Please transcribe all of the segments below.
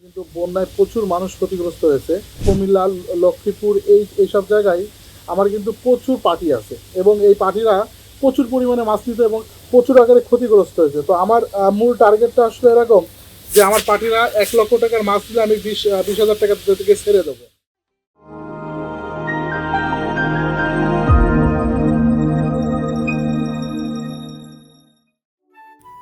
কিন্তু বন্যায় প্রচুর মানুষ ক্ষতিগ্রস্ত হয়েছে। কুমিল্লা, লক্ষ্মীপুর এইসব জায়গায় আমার কিন্তু প্রচুর পার্টি আছে এবং এই পার্টিরা প্রচুর পরিমাণে মাছ নিতে এবং প্রচুর আকারে ক্ষতিগ্রস্ত হয়েছে। তো আমার মূল টার্গেটটা আসলে এরকম যে আমার পার্টিরা 1 লক্ষ টাকার মাছ নিলে আমি 20,000 টাকা থেকে ছেড়ে দেবো।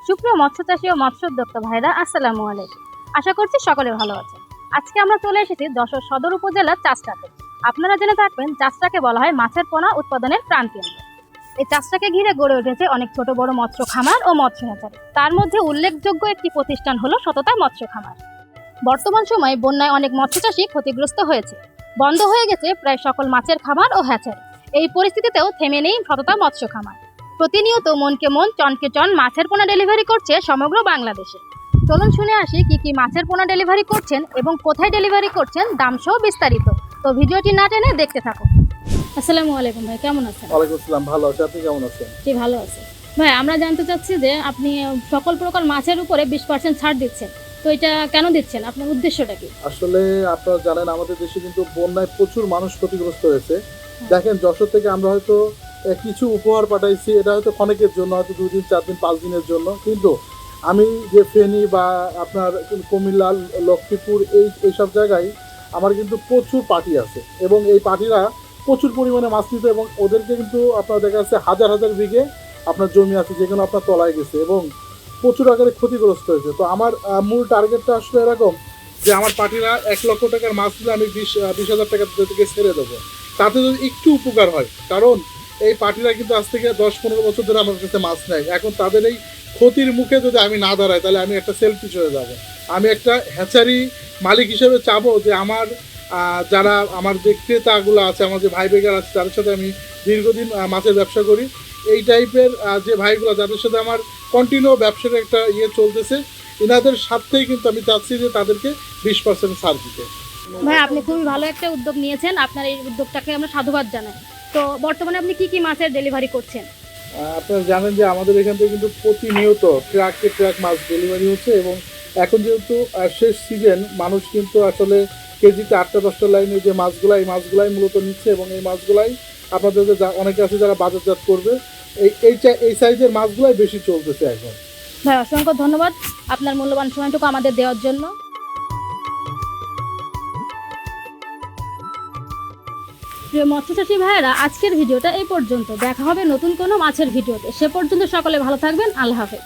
সুপ্রিয় মৎস্যচাষী ও মৎস্য উদ্যোক্তা ভাইরা, আসসালামু আলাইকুম। আশা করছি সকলে ভালো আছেন। আজকে আমরা চলে এসেছি যশোর সদর উপজেলার চাষটাতে। আপনারা জেনে থাকবেন, চাষটাকে বলা হয় মাছের পোনা উৎপাদনের প্রাণকেন্দ্র। এই চাষটাকে ঘিরে গড়ে উঠেছে অনেক ছোট বড় মৎস্য খামার ও মৎস্য হ্যাচারি। তার মধ্যে উল্লেখযোগ্য একটি প্রতিষ্ঠান হলো সততা মৎস্য খামার। বর্তমান সময়ে বন্যায় অনেক মৎস্যচাষী ক্ষতিগ্রস্ত হয়েছে। বন্ধ হয়ে গেছে প্রায় সকল মাছের খামার ও হ্যাচারি। এই পরিস্থিতিতেও থেমে নেই সততা মৎস্য খামার। প্রতিনিয়ত মনকে মন চনকে চন মাছের পোনা ডেলিভারি করছে সমগ্র বাংলাদেশে। চলুন শুনে আসি কি কি মাছের পোনা ডেলিভারি করছেন এবং কোথায় ডেলিভারি করছেন, দাম সহ বিস্তারিত। তো ভিডিওটি না টেনে দেখতে থাকুন। আসসালামু আলাইকুম ভাই, কেমন আছেন? ওয়ালাইকুম আসসালাম, ভালো আছি। আপনি কেমন আছেন? জি, ভালো আছি। ভাই, আমরা জানতে চাচ্ছি যে আপনি সকল প্রকার মাছের উপরে 20% ছাড় দিচ্ছেন, তো এটা কেন দিচ্ছেন? আপনার উদ্দেশ্যটা কি? আসলে আপনারা জানেন আমাদের দেশে কিন্তু বন্যায় প্রচুর মানুষ ক্ষতিগ্রস্ত হয়েছে। দেখেন, যশোর থেকে আমরা হয়তো কিছু উপহার পাঠাইছি, এটা হয়তো অনেকের জন্য, হয়তো 2 দিন 4 দিন 5 দিনের জন্য, কিন্তু আমি যে ফেনী বা আপনার কুমিল্লা, লক্ষ্মীপুর এইসব জায়গায় আমার কিন্তু প্রচুর পার্টি আছে এবং এই পার্টিরা প্রচুর পরিমাণে মাছ নিতে এবং ওদেরকে কিন্তু আপনার দেখা যাচ্ছে হাজার হাজার বিঘে আপনার জমি আছে যেখানে আপনার তলায় গেছে এবং প্রচুর আকারে ক্ষতিগ্রস্ত হয়েছে। তো আমার মূল টার্গেটটা আসলে এরকম যে আমার পার্টিরা 1 লক্ষ টাকার মাছ দিলে আমি 20,000 টাকা থেকে ছেড়ে দেবো, তাতে যদি একটু উপকার হয়। কারণ এই পার্টিরা কিন্তু আজ থেকে 10-15 বছর ধরে আমার কাছে মাছ নেয়। এখন তাদের এই ক্ষতির মুখে যদি আমি না দাঁড়াই, তাহলে আমি একটা সেলফিশ হয়ে যাব। আমি একটা হ্যাচারি মালিক হিসেবে চাবো যে আমার যারা আমার যে ক্রেতাগুলো আছে, আমার যে ভাই বেগার আছে, তাদের সাথে আমি দীর্ঘদিন মাছের ব্যবসা করি, এই টাইপের যে ভাইগুলো যাদের সাথে আমার কন্টিনিউ ব্যবসার একটা চলতেছে, এনাদের সাথেই কিন্তু আমি চাচ্ছি যে তাদেরকে 20% ছাড় দিতে। ভাই, আপনি খুবই ভালো একটা উদ্যোগ নিয়েছেন। আপনার এই উদ্যোগটাকে আমরা সাধুবাদ জানাই। তো বর্তমানে আপনি কি কি মাছের ডেলিভারি করছেন? আপনারা জানেন যে আমাদের এখান থেকে কিন্তু প্রতিনিয়ত ট্রাকে ট্রাক মাছ ডেলিভারি হচ্ছে এবং এখন যেহেতু শেষ সিজন, মানুষ কিন্তু আসলে কেজিতে 8-10 লাইনে যে মাছগুলো, এই মাছগুলাই মূলত নিচ্ছে এবং এই মাছগুলাই আপনাদের অনেকে আছে যারা বাজারজাত করবে, এই সাইজের মাছগুলাই বেশি চলতেছে এখন। ভাই, অসংখ্য ধন্যবাদ আপনার মূল্যবান সময়টুকু আমাদের দেওয়ার জন্য। প্রিয় মৎস্যচাষী ভাইয়েরা, আজকের ভিডিওটা এই পর্যন্ত। দেখা হবে নতুন কোনো মাছের ভিডিওতে। সে পর্যন্ত সকলে ভালো থাকবেন। আল্লাহ হাফেজ।